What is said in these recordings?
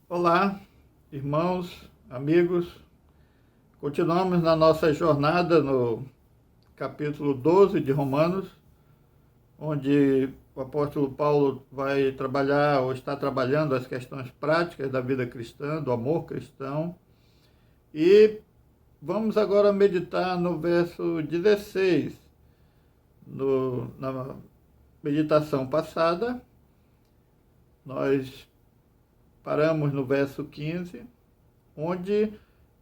Olá, irmãos, amigos. Continuamos na nossa jornada no capítulo 12 de Romanos, onde o apóstolo Paulo vai trabalhar ou está trabalhando as questões práticas da vida cristã, do amor cristão. E vamos agora meditar no verso 16. Na meditação passada, nós paramos no verso 15, onde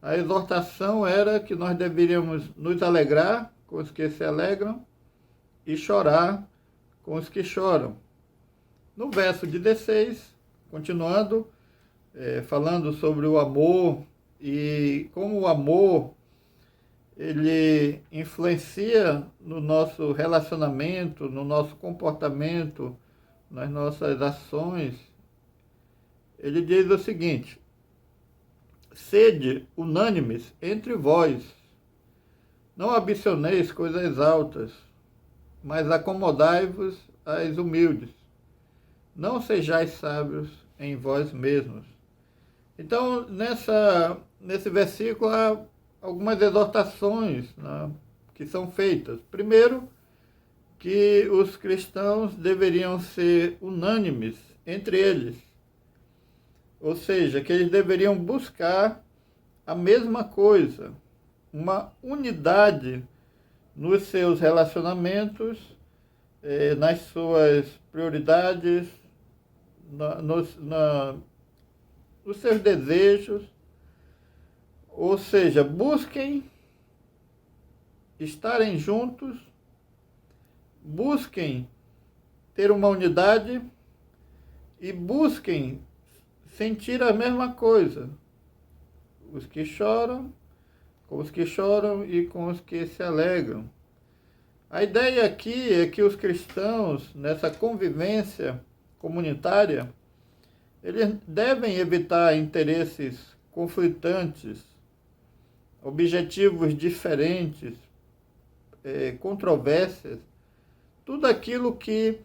a exortação era que nós deveríamos nos alegrar com os que se alegram e chorar com os que choram. No verso 16, continuando, falando sobre o amor e como o amor ele influencia no nosso relacionamento, no nosso comportamento, nas nossas ações. Ele diz o seguinte: sede unânimes entre vós, não ambicioneis coisas altas, mas acomodai-vos às humildes. Não sejais sábios em vós mesmos. Então, nesse versículo há algumas exortações, né, que são feitas. Primeiro, que os cristãos deveriam ser unânimes entre eles. Ou seja, que eles deveriam buscar a mesma coisa, uma unidade nos seus relacionamentos, nas suas prioridades, nos seus desejos. Ou seja, busquem estarem juntos, busquem ter uma unidade e busquem sentir a mesma coisa. Os que choram, com os que choram e com os que se alegram. A ideia aqui é que os cristãos, nessa convivência comunitária, eles devem evitar interesses conflitantes, objetivos diferentes, controvérsias, tudo aquilo que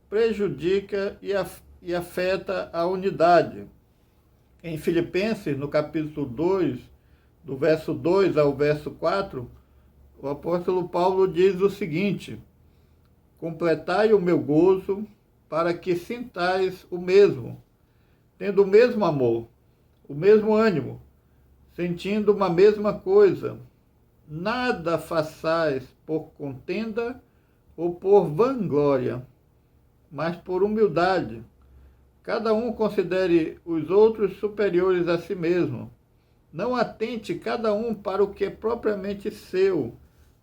prejudica e afeta a unidade. Em Filipenses, no capítulo 2, do verso 2 ao verso 4, o apóstolo Paulo diz o seguinte: completai o meu gozo, para que sintais o mesmo, tendo o mesmo amor, o mesmo ânimo, sentindo uma mesma coisa. Nada façais por contenda ou por vanglória, mas por humildade. Cada um considere os outros superiores a si mesmo. Não atente cada um para o que é propriamente seu,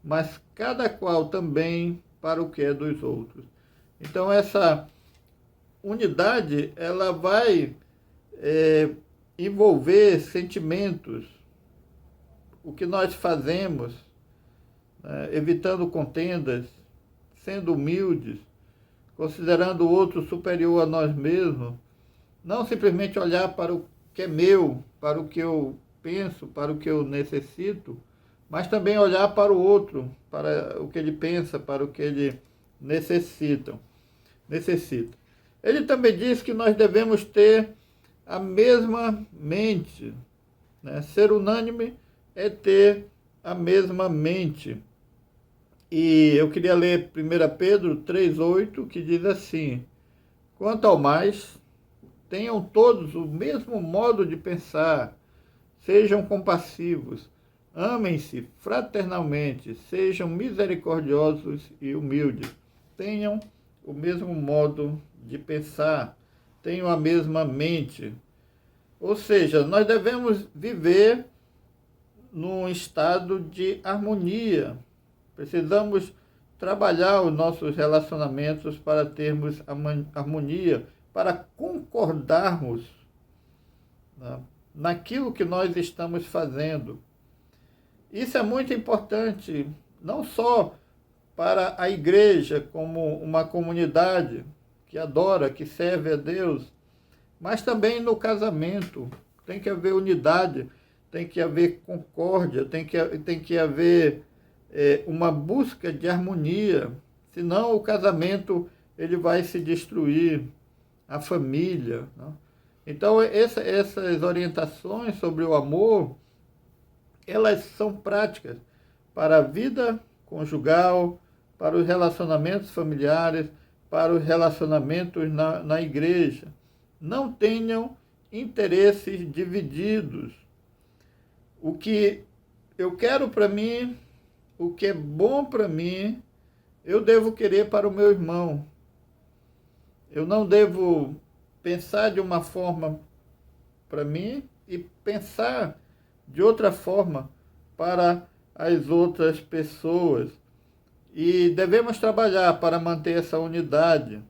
mas cada qual também para o que é dos outros. Então essa unidade, ela vai envolver sentimentos, o que nós fazemos, né, evitando contendas, sendo humildes, considerando o outro superior a nós mesmos, não simplesmente olhar para o que é meu, para o que eu penso, para o que eu necessito, mas também olhar para o outro, para o que ele pensa, para o que ele necessita. Ele também diz que nós devemos ter a mesma mente, né? Ser unânime é ter a mesma mente. E eu queria ler 1 Pedro 3,8, que diz assim: quanto ao mais, tenham todos o mesmo modo de pensar, sejam compassivos, amem-se fraternalmente, sejam misericordiosos e humildes, tenham o mesmo modo de pensar, tenham a mesma mente. Ou seja, nós devemos viver num estado de harmonia. Precisamos trabalhar os nossos relacionamentos para termos harmonia, para concordarmos, né, naquilo que nós estamos fazendo. Isso é muito importante, não só para a igreja como uma comunidade que adora, que serve a Deus, mas também no casamento. Tem que haver unidade, tem que haver concórdia, tem que haver uma busca de harmonia, senão o casamento ele vai se destruir, a família, né? Então, essas orientações sobre o amor, elas são práticas para a vida conjugal, para os relacionamentos familiares, para os relacionamentos na igreja. Não tenham interesses divididos. O que eu quero para mim, o que é bom para mim, eu devo querer para o meu irmão. Eu não devo pensar de uma forma para mim e pensar de outra forma para as outras pessoas. E devemos trabalhar para manter essa unidade.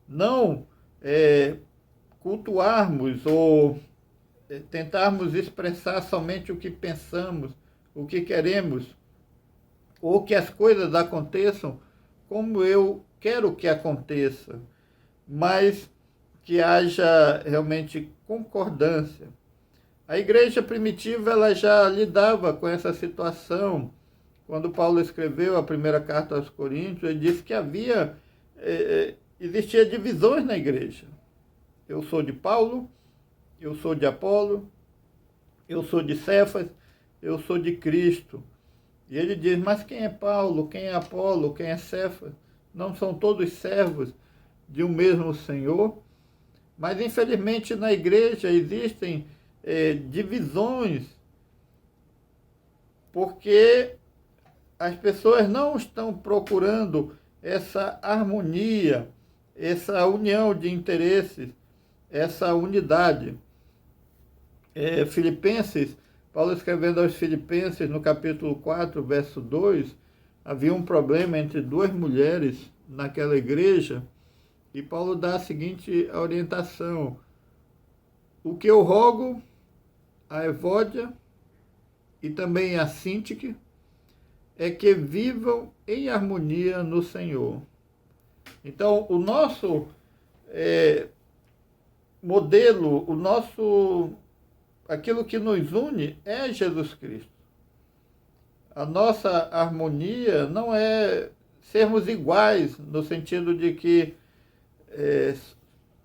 Não cultuarmos ou tentarmos expressar somente o que pensamos, o que queremos, ou que as coisas aconteçam como eu quero que aconteça, mas que haja realmente concordância. A igreja primitiva ela já lidava com essa situação. Quando Paulo escreveu a primeira carta aos Coríntios, ele disse que existia divisões na igreja. Eu sou de Paulo, eu sou de Apolo, eu sou de Cefas, eu sou de Cristo. E ele diz, mas quem é Paulo, quem é Apolo, quem é Cefas? Não são todos servos de um mesmo Senhor? Mas, infelizmente, na igreja existem divisões, porque as pessoas não estão procurando essa harmonia, essa união de interesses, essa unidade. Filipenses, Paulo escrevendo aos Filipenses, no capítulo 4, verso 2, havia um problema entre duas mulheres naquela igreja, e Paulo dá a seguinte orientação: o que eu rogo a Evódia e também a Síntique é que vivam em harmonia no Senhor. Então, o nosso modelo, aquilo que nos une é Jesus Cristo. A nossa harmonia não é sermos iguais, no sentido de que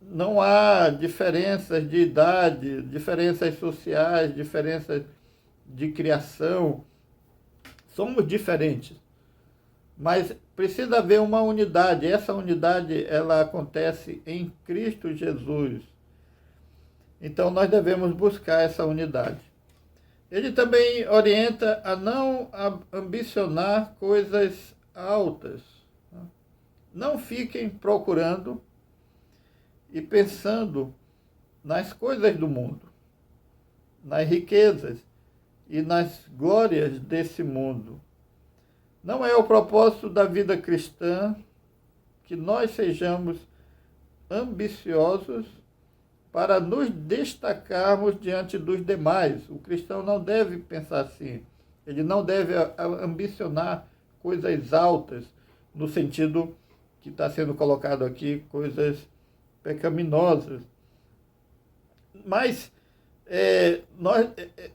não há diferenças de idade, diferenças sociais, diferenças de criação. Somos diferentes, mas precisa haver uma unidade. Essa unidade ela acontece em Cristo Jesus. Então nós devemos buscar essa unidade. Ele também orienta a não ambicionar coisas altas. Não fiquem procurando e pensando nas coisas do mundo, nas riquezas e nas glórias desse mundo. Não é o propósito da vida cristã que nós sejamos ambiciosos para nos destacarmos diante dos demais. O cristão não deve pensar assim. Ele não deve ambicionar coisas altas, no sentido que está sendo colocado aqui, coisas pecaminosas. Mas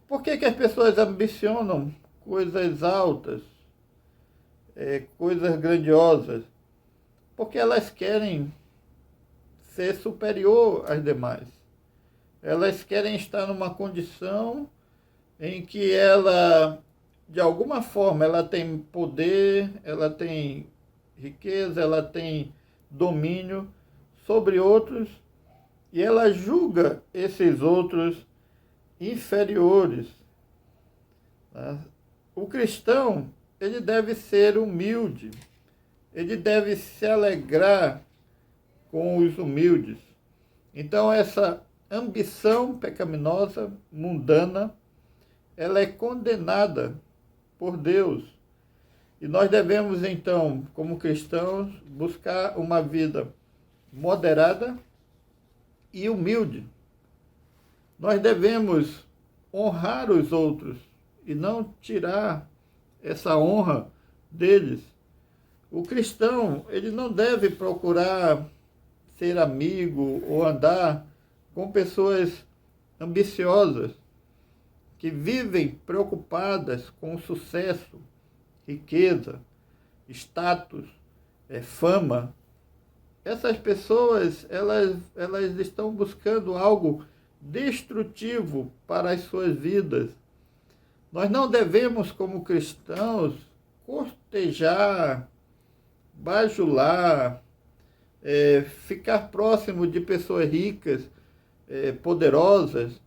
por que as pessoas ambicionam coisas altas, coisas grandiosas? Porque elas querem ser superior às demais. Elas querem estar numa condição em que ela, de alguma forma, ela tem poder, ela tem riqueza, ela tem domínio sobre outros, e ela julga esses outros inferiores. O cristão, ele deve ser humilde, ele deve se alegrar com os humildes. Então, essa ambição pecaminosa, mundana, ela é condenada por Deus. E nós devemos, então, como cristãos, buscar uma vida moderada e humilde. Nós devemos honrar os outros e não tirar essa honra deles. O cristão, ele não deve procurar ser amigo ou andar com pessoas ambiciosas, que vivem preocupadas com sucesso, riqueza, status, fama. essas pessoas, elas estão buscando algo destrutivo para as suas vidas. Nós não devemos, como cristãos, cortejar, bajular, ficar próximo de pessoas ricas, poderosas,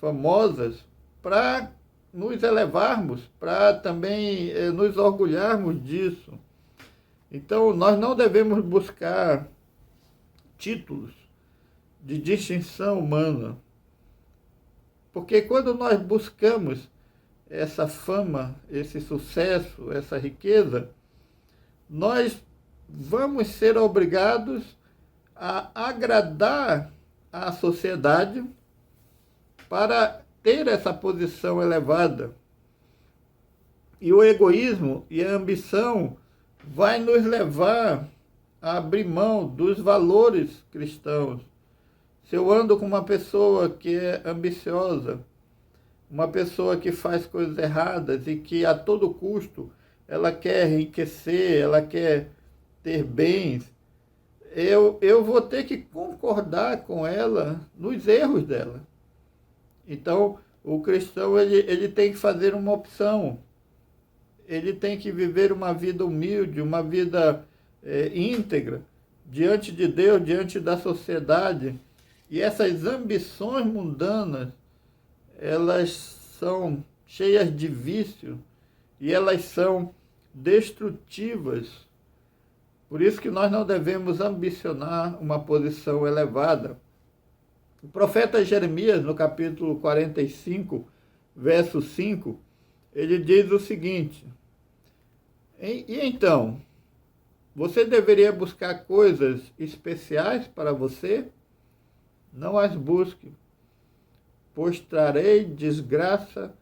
famosas, para nos elevarmos, para também nos orgulharmos disso. Então, nós não devemos buscar títulos de distinção humana, porque quando nós buscamos essa fama, esse sucesso, essa riqueza, nós vamos ser obrigados a agradar a sociedade para ter essa posição elevada. E o egoísmo e a ambição vai nos levar a abrir mão dos valores cristãos. Se eu ando com uma pessoa que é ambiciosa, uma pessoa que faz coisas erradas e que a todo custo ela quer enriquecer, ela quer ter bens, eu vou ter que concordar com ela nos erros dela. Então, o cristão ele tem que fazer uma opção. Ele tem que viver uma vida humilde, uma vida íntegra, diante de Deus, diante da sociedade. E essas ambições mundanas, elas são cheias de vício e elas são destrutivas. Por isso que nós não devemos ambicionar uma posição elevada. O profeta Jeremias, no capítulo 45, verso 5, ele diz o seguinte: e então, você deveria buscar coisas especiais para você? Não as busque, pois trarei desgraça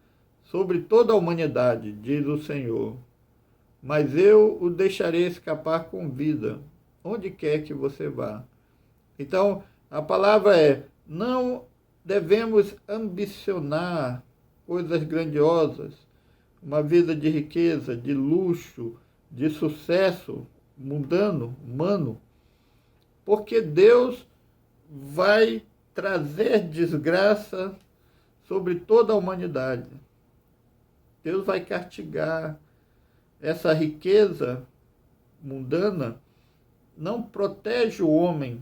sobre toda a humanidade, diz o Senhor. Mas eu o deixarei escapar com vida, onde quer que você vá. Então, a palavra é: não devemos ambicionar coisas grandiosas, uma vida de riqueza, de luxo, de sucesso mundano, humano, porque Deus vai trazer desgraça sobre toda a humanidade. Deus vai castigar. Essa riqueza mundana não protege o homem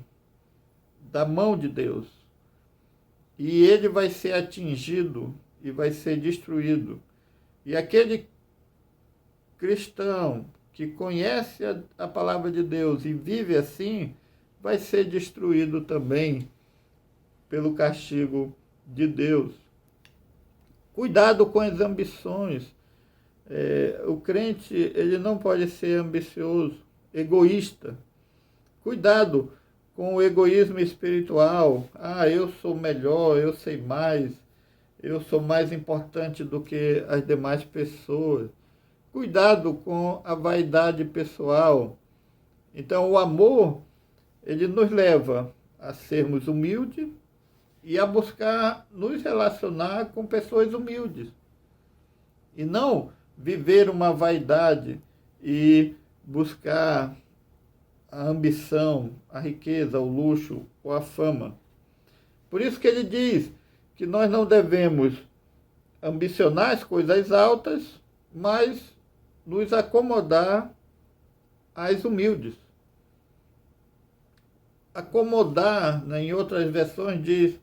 da mão de Deus. E ele vai ser atingido e vai ser destruído. E aquele cristão que conhece a palavra de Deus e vive assim, vai ser destruído também pelo castigo de Deus. Cuidado com as ambições. O crente ele não pode ser ambicioso, egoísta. Cuidado com o egoísmo espiritual. Eu sou melhor, eu sei mais, eu sou mais importante do que as demais pessoas. Cuidado com a vaidade pessoal. Então, o amor, ele nos leva a sermos humildes e a buscar nos relacionar com pessoas humildes. E não viver uma vaidade e buscar a ambição, a riqueza, o luxo ou a fama. Por isso que ele diz que nós não devemos ambicionar as coisas altas, mas nos acomodar às humildes. Acomodar, né, em outras versões diz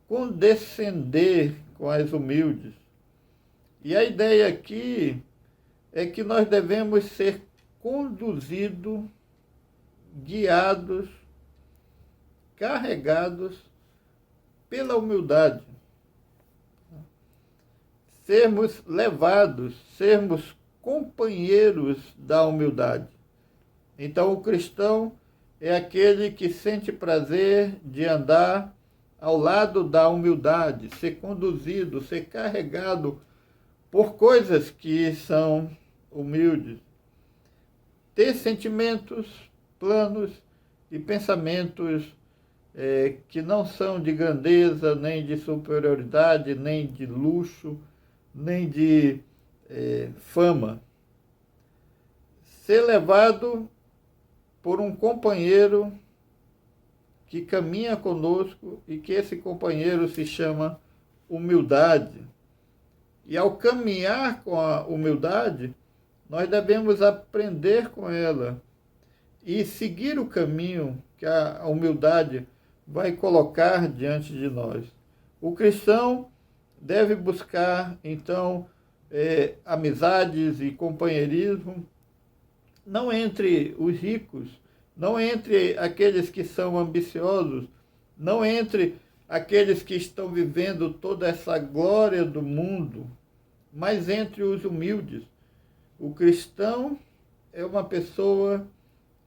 condescender com as humildes. E a ideia aqui é que nós devemos ser conduzidos, guiados, carregados pela humildade. Sermos levados, sermos companheiros da humildade. Então, o cristão é aquele que sente prazer de andar ao lado da humildade, ser conduzido, ser carregado por coisas que são humildes. Ter sentimentos, planos e pensamentos que não são de grandeza, nem de superioridade, nem de luxo, nem de fama. Ser levado por um companheiro que caminha conosco e que esse companheiro se chama humildade. E ao caminhar com a humildade, nós devemos aprender com ela e seguir o caminho que a humildade vai colocar diante de nós. O cristão deve buscar, então, amizades e companheirismo, não entre os ricos, não entre aqueles que são ambiciosos, não entre aqueles que estão vivendo toda essa glória do mundo, mas entre os humildes. O cristão é uma pessoa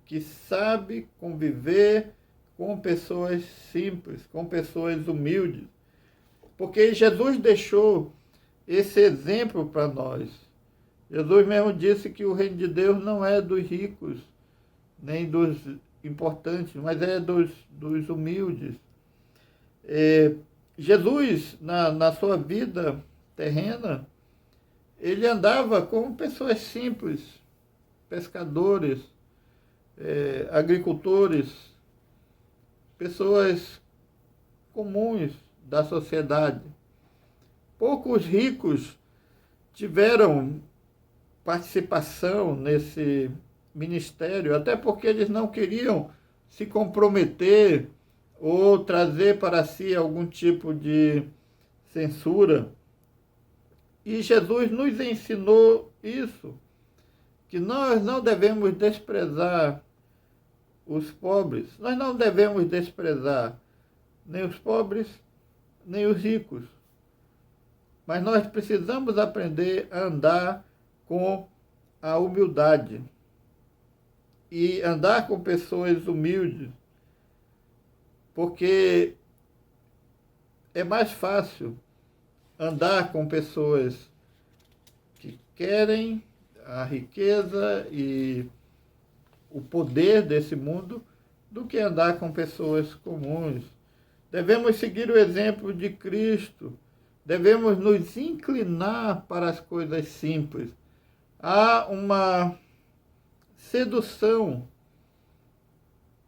que sabe conviver com pessoas simples, com pessoas humildes. Porque Jesus deixou esse exemplo para nós. Jesus mesmo disse que o reino de Deus não é dos ricos, nem dos importantes, mas é dos humildes. Jesus, na sua vida terrena, ele andava com pessoas simples, pescadores, agricultores, pessoas comuns da sociedade. Poucos ricos tiveram participação nesse ministério, até porque eles não queriam se comprometer ou trazer para si algum tipo de censura. E Jesus nos ensinou isso, que nós não devemos desprezar os pobres, nós não devemos desprezar nem os pobres, nem os ricos. Mas nós precisamos aprender a andar com a humildade e andar com pessoas humildes, porque é mais fácil andar com pessoas que querem a riqueza e o poder desse mundo do que andar com pessoas comuns. Devemos seguir o exemplo de Cristo, devemos nos inclinar para as coisas simples. Há uma sedução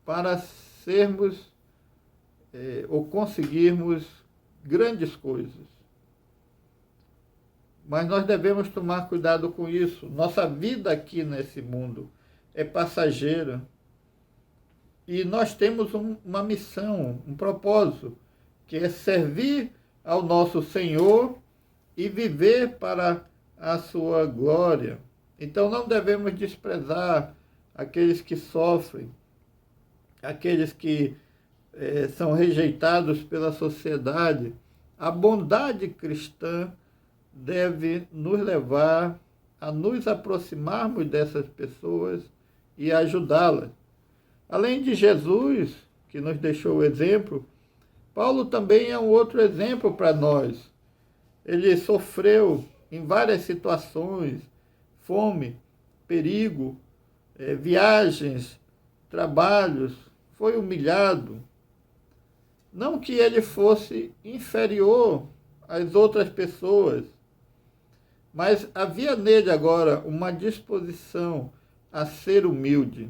para sermos ou conseguirmos grandes coisas. Mas nós devemos tomar cuidado com isso. Nossa vida aqui nesse mundo é passageira. E nós temos uma missão, um propósito, que é servir ao nosso Senhor e viver para a sua glória. Então não devemos desprezar aqueles que sofrem, aqueles que são rejeitados pela sociedade. A bondade cristã deve nos levar a nos aproximarmos dessas pessoas e ajudá-las. Além de Jesus, que nos deixou o exemplo, Paulo também é um outro exemplo para nós. Ele sofreu em várias situações, fome, perigo, viagens, trabalhos, foi humilhado. Não que ele fosse inferior às outras pessoas, mas havia nele agora uma disposição a ser humilde.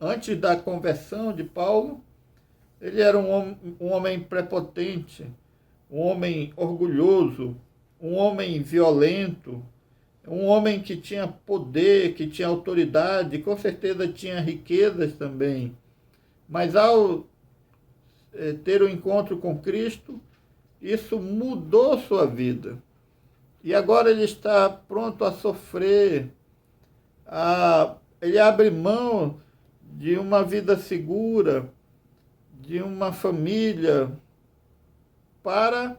Antes da conversão de Paulo, ele era um homem prepotente, um homem orgulhoso, um homem violento, um homem que tinha poder, que tinha autoridade, com certeza tinha riquezas também. Mas ao ter um encontro com Cristo, isso mudou sua vida. E agora ele está pronto a sofrer, ele abre mão de uma vida segura, de uma família, para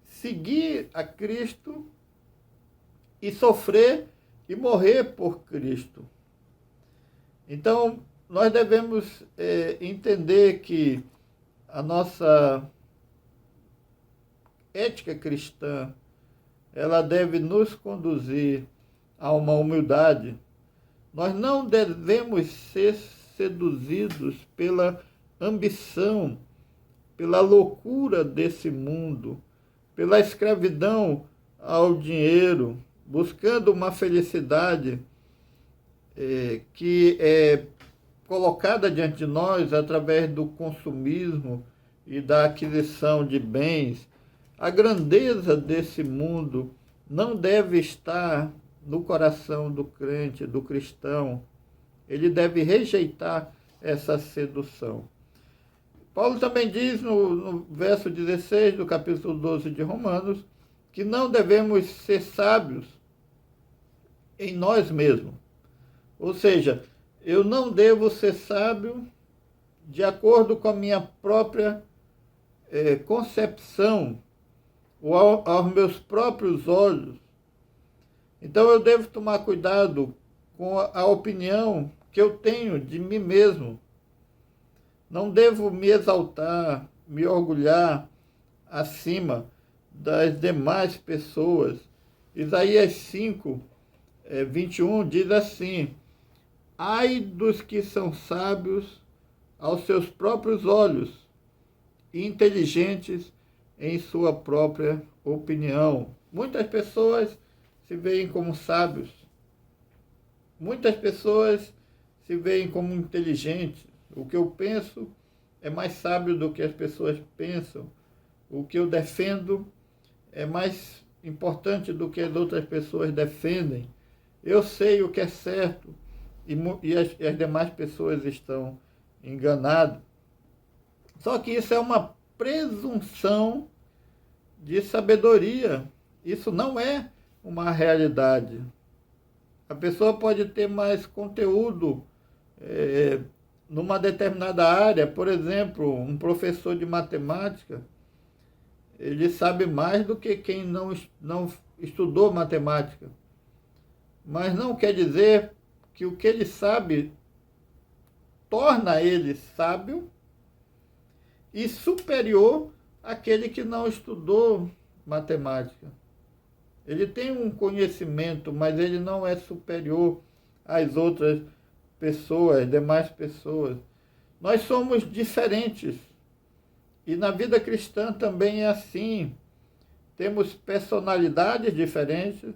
seguir a Cristo e sofrer e morrer por Cristo. Então, nós devemos entender que a nossa ética cristã, ela deve nos conduzir a uma humildade. Nós não devemos ser seduzidos pela ambição, pela loucura desse mundo, pela escravidão ao dinheiro, buscando uma felicidade que é colocada diante de nós através do consumismo e da aquisição de bens, a grandeza desse mundo não deve estar no coração do crente, do cristão. Ele deve rejeitar essa sedução. Paulo também diz no verso 16 do capítulo 12 de Romanos que não devemos ser sábios em nós mesmos. Ou seja, eu não devo ser sábio de acordo com a minha própria concepção ou aos meus próprios olhos. Então eu devo tomar cuidado com a opinião que eu tenho de mim mesmo. Não devo me exaltar, me orgulhar acima das demais pessoas. Isaías 5, 21 diz assim: ai dos que são sábios aos seus próprios olhos e inteligentes em sua própria opinião. Muitas pessoas se veem como sábios. Muitas pessoas se veem como inteligentes. O que eu penso é mais sábio do que as pessoas pensam. O que eu defendo é mais importante do que as outras pessoas defendem. Eu sei o que é certo e as demais pessoas estão enganadas. Só que isso é uma presunção de sabedoria. Isso não é uma realidade. A pessoa pode ter mais conteúdo numa determinada área. Por exemplo, um professor de matemática, ele sabe mais do que quem não estudou matemática. Mas não quer dizer que o que ele sabe torna ele sábio e superior àquele que não estudou matemática. Ele tem um conhecimento, mas ele não é superior às outras pessoas, demais pessoas. Nós somos diferentes. E na vida cristã também é assim. Temos personalidades diferentes,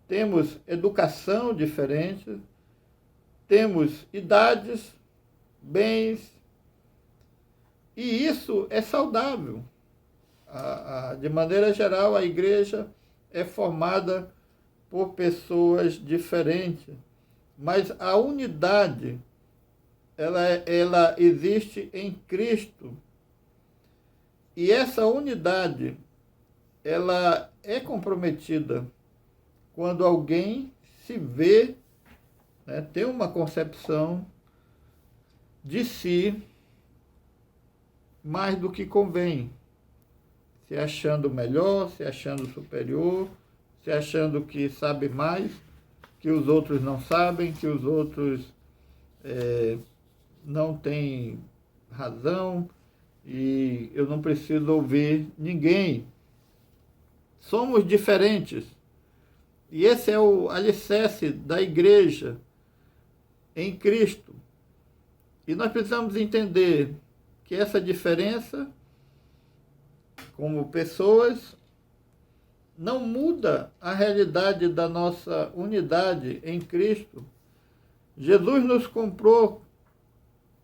temos educação diferente, temos idades, bens, e isso é saudável. De maneira geral, a igreja é formada por pessoas diferentes, mas a unidade, ela existe em Cristo. E essa unidade, ela é comprometida quando alguém se vê, tem uma concepção de si mais do que convém, se achando melhor, se achando superior, se achando que sabe mais, que os outros não sabem, que os outros não têm razão e eu não preciso ouvir ninguém. Somos diferentes. E esse é o alicerce da igreja em Cristo. E nós precisamos entender que essa diferença, como pessoas, não muda a realidade da nossa unidade em Cristo. Jesus nos comprou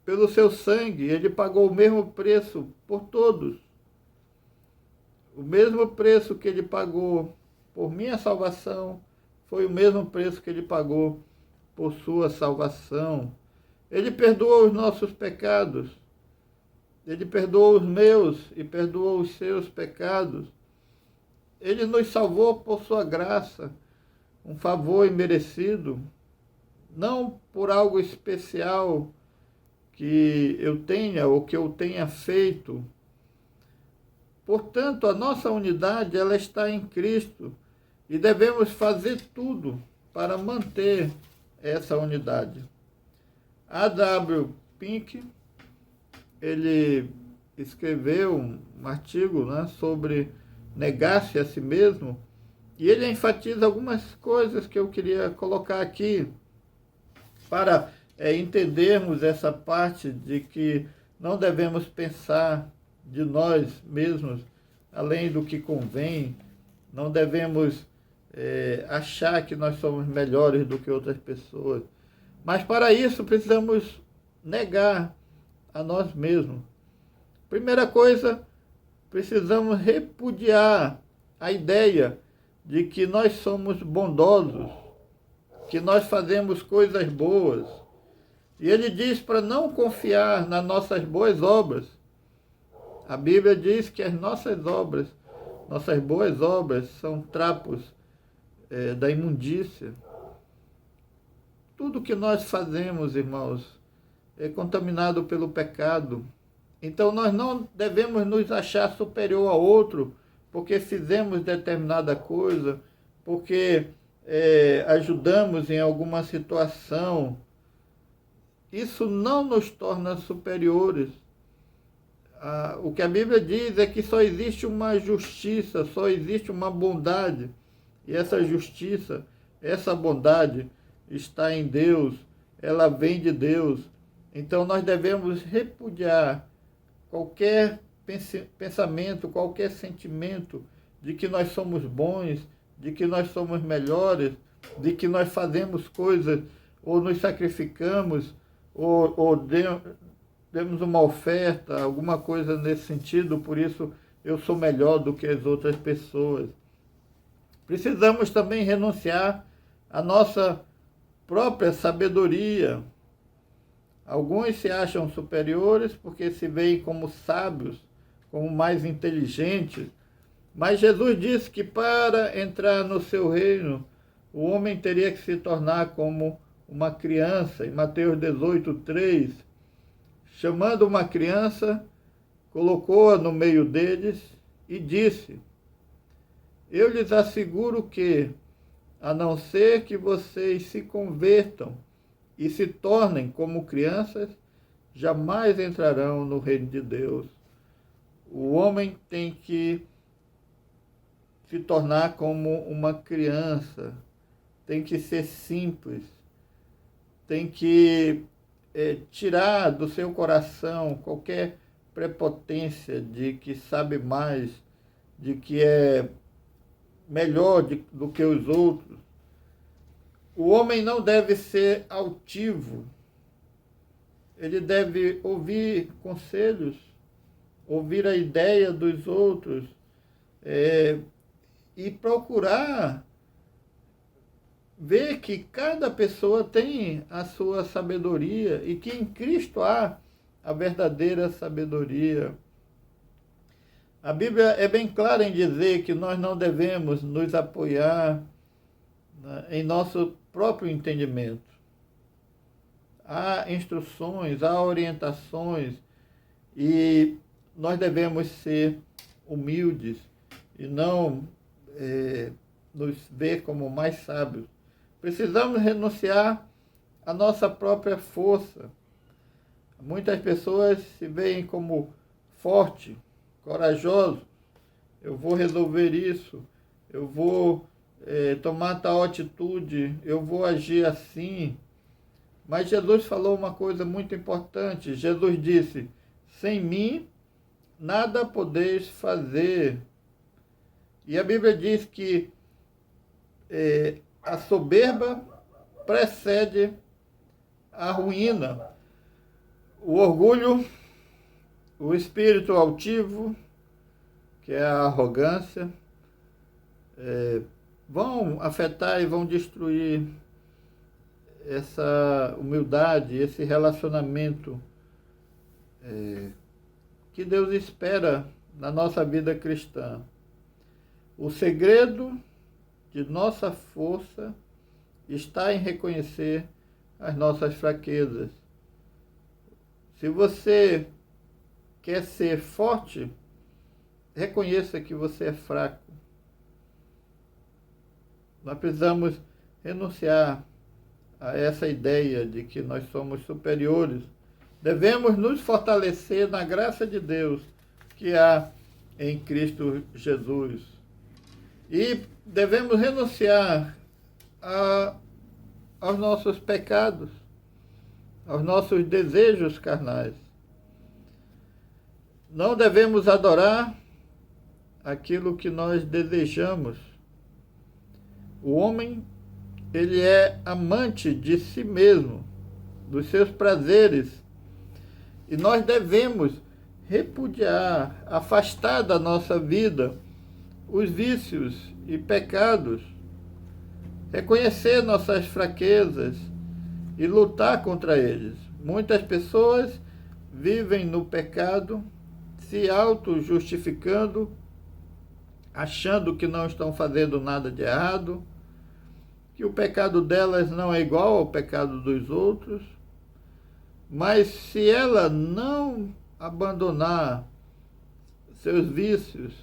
pelo seu sangue, ele pagou o mesmo preço por todos. O mesmo preço que ele pagou por minha salvação foi o mesmo preço que ele pagou por sua salvação. Ele perdoou os nossos pecados. Ele perdoou os meus e perdoou os seus pecados. Ele nos salvou por sua graça, um favor imerecido, não por algo especial que eu tenha ou que eu tenha feito. Portanto, a nossa unidade, ela está em Cristo e devemos fazer tudo para manter essa unidade. A.W. Pink, ele escreveu um artigo, sobre negar-se a si mesmo, e ele enfatiza algumas coisas que eu queria colocar aqui para entendermos essa parte de que não devemos pensar de nós mesmos além do que convém, não devemos achar que nós somos melhores do que outras pessoas. Mas para isso precisamos negar a nós mesmos. Primeira coisa, precisamos repudiar a ideia de que nós somos bondosos, que nós fazemos coisas boas. E ele diz para não confiar nas nossas boas obras. A Bíblia diz que as nossas boas obras, são trapos da imundícia. Tudo que nós fazemos, irmãos, é contaminado pelo pecado. Então nós não devemos nos achar superior a outro porque fizemos determinada coisa, porque ajudamos em alguma situação. Isso não nos torna superiores. O que a Bíblia diz é que só existe uma justiça, só existe uma bondade. E essa justiça, essa bondade está em Deus, ela vem de Deus. Então nós devemos repudiar qualquer pensamento, qualquer sentimento de que nós somos bons, de que nós somos melhores, de que nós fazemos coisas, ou nos sacrificamos, ou demos uma oferta, alguma coisa nesse sentido, por isso eu sou melhor do que as outras pessoas. Precisamos também renunciar à nossa própria sabedoria. Alguns se acham superiores porque se veem como sábios, como mais inteligentes, mas Jesus disse que para entrar no seu reino, o homem teria que se tornar como uma criança. Em Mateus 18:3, chamando uma criança, colocou-a no meio deles e disse: eu lhes asseguro que, a não ser que vocês se convertam e se tornem como crianças, jamais entrarão no reino de Deus. O homem tem que se tornar como uma criança, tem que ser simples, tem que tirar do seu coração qualquer prepotência de que sabe mais, de que é melhor do que os outros. O homem não deve ser altivo, ele deve ouvir conselhos, ouvir a ideia dos outros e procurar ver que cada pessoa tem a sua sabedoria e que em Cristo há a verdadeira sabedoria. A Bíblia é bem clara em dizer que nós não devemos nos apoiar em nosso próprio entendimento. Há instruções, há orientações e nós devemos ser humildes e não nos ver como mais sábios. Precisamos renunciar à nossa própria força. Muitas pessoas se veem como fortes, corajosos. Eu vou resolver isso, eu vou tomar tal atitude, eu vou agir assim. Mas Jesus falou uma coisa muito importante. Jesus disse: sem mim nada podeis fazer. E a Bíblia diz que a soberba precede a ruína. O orgulho, o espírito altivo, que é a arrogância, vão afetar e vão destruir essa humildade, esse relacionamento que Deus espera na nossa vida cristã. O segredo de nossa força está em reconhecer as nossas fraquezas. Se você quer ser forte, reconheça que você é fraco. Nós precisamos renunciar a essa ideia de que nós somos superiores. Devemos nos fortalecer na graça de Deus que há em Cristo Jesus. E devemos renunciar aos nossos pecados, aos nossos desejos carnais. Não devemos adorar aquilo que nós desejamos. O homem, ele é amante de si mesmo, dos seus prazeres E nós devemos repudiar, afastar da nossa vida os vícios e pecados, reconhecer nossas fraquezas e lutar contra eles. Muitas pessoas vivem no pecado, se auto-justificando, achando que não estão fazendo nada de errado, que o pecado delas não é igual ao pecado dos outros. Mas se ela não abandonar seus vícios,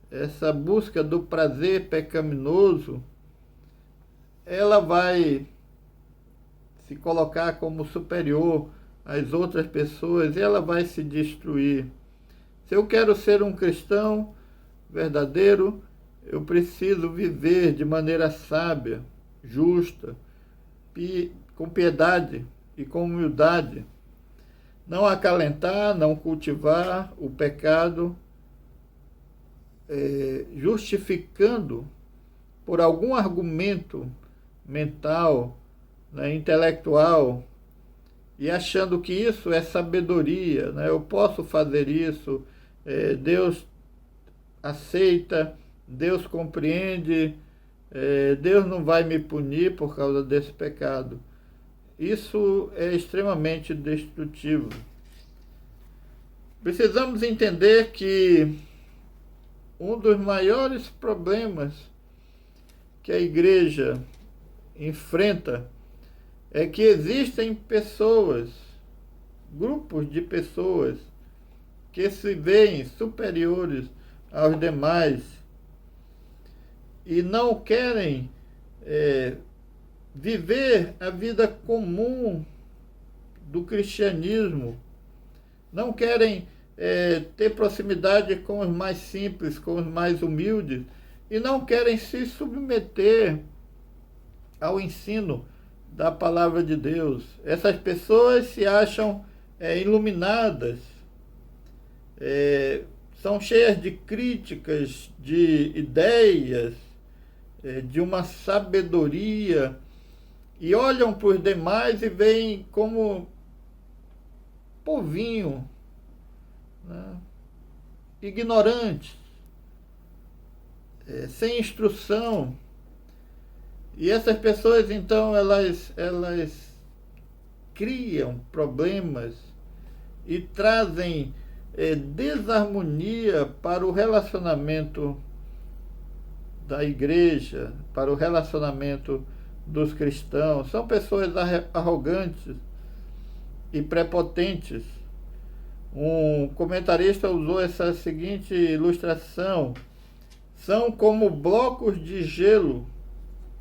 essa busca do prazer pecaminoso, ela vai se colocar como superior às outras pessoas e ela vai se destruir. Se eu quero ser um cristão verdadeiro, eu preciso viver de maneira sábia, justa, com piedade e com humildade. Não acalentar, não cultivar o pecado, justificando por algum argumento mental, né, intelectual, e achando que isso é sabedoria, né? Eu posso fazer isso, Deus aceita, Deus compreende, Deus não vai me punir por causa desse pecado. Isso é extremamente destrutivo. Precisamos entender que um dos maiores problemas que a igreja enfrenta é que existem pessoas, grupos de pessoas, que se veem superiores aos demais e não querem viver a vida comum do cristianismo, não querem ter proximidade com os mais simples, com os mais humildes, e não querem se submeter ao ensino da palavra de Deus. Essas pessoas se acham iluminadas, são cheias de críticas, de ideias, de uma sabedoria, e olham para os demais e veem como povinho, né? Ignorantes, sem instrução. E essas pessoas, então, elas criam problemas e trazem desarmonia para o relacionamento da igreja, para o relacionamento dos cristãos. São pessoas arrogantes e prepotentes. Um comentarista usou essa seguinte ilustração: são como blocos de gelo,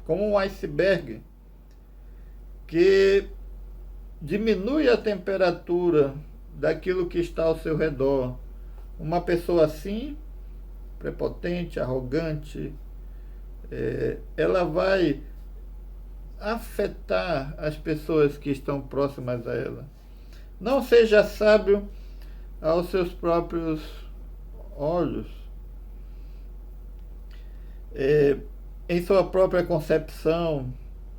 como um iceberg, que diminui a temperatura daquilo que está ao seu redor. Uma pessoa assim, prepotente, arrogante, ela vai afetar as pessoas que estão próximas a ela. Não seja sábio aos seus próprios olhos, em sua própria concepção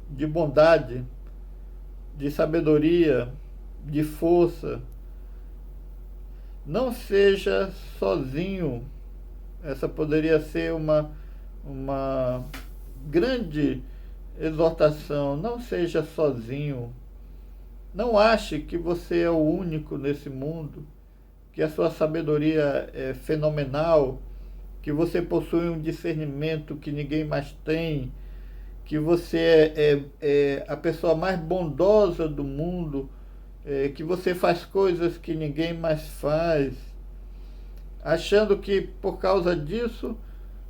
de bondade, de sabedoria, de força. Não seja sozinho. Essa poderia ser uma grande exortação. Não seja sozinho. Não ache que você é o único nesse mundo, que a sua sabedoria é fenomenal, que você possui um discernimento que ninguém mais tem, que você é a pessoa mais bondosa do mundo, que você faz coisas que ninguém mais faz, achando que por causa disso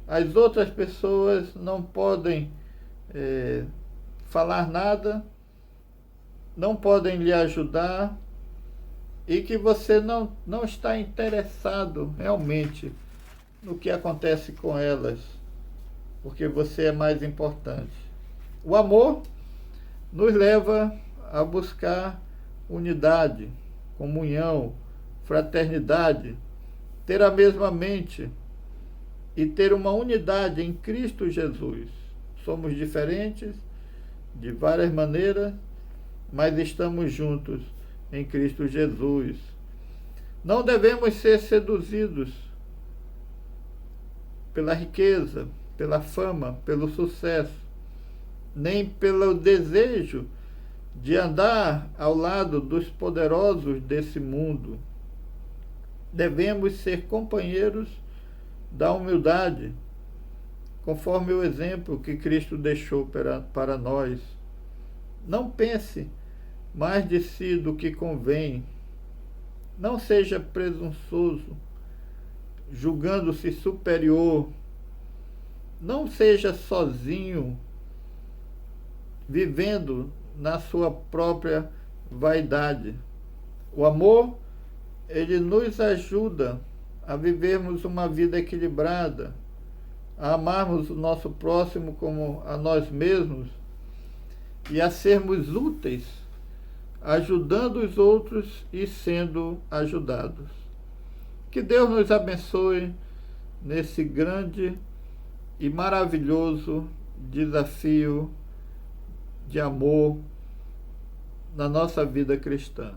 as outras pessoas não podem falar nada, não podem lhe ajudar, e que você não está interessado realmente no que acontece com elas, porque você é mais importante. O amor nos leva a buscar unidade, comunhão, fraternidade, ter a mesma mente e ter uma unidade em Cristo Jesus. Somos diferentes de várias maneiras, mas estamos juntos em Cristo Jesus. Não devemos ser seduzidos pela riqueza, pela fama, pelo sucesso, nem pelo desejo de andar ao lado dos poderosos desse mundo. Devemos ser companheiros da humildade, conforme o exemplo que Cristo deixou para nós. Não pense mais de si do que convém. Não seja presunçoso, julgando-se superior. Não seja sozinho, vivendo na sua própria vaidade. O amor, ele nos ajuda a vivermos uma vida equilibrada, a amarmos o nosso próximo como a nós mesmos e a sermos úteis, ajudando os outros e sendo ajudados. Que Deus nos abençoe nesse grande e maravilhoso desafio de amor na nossa vida cristã.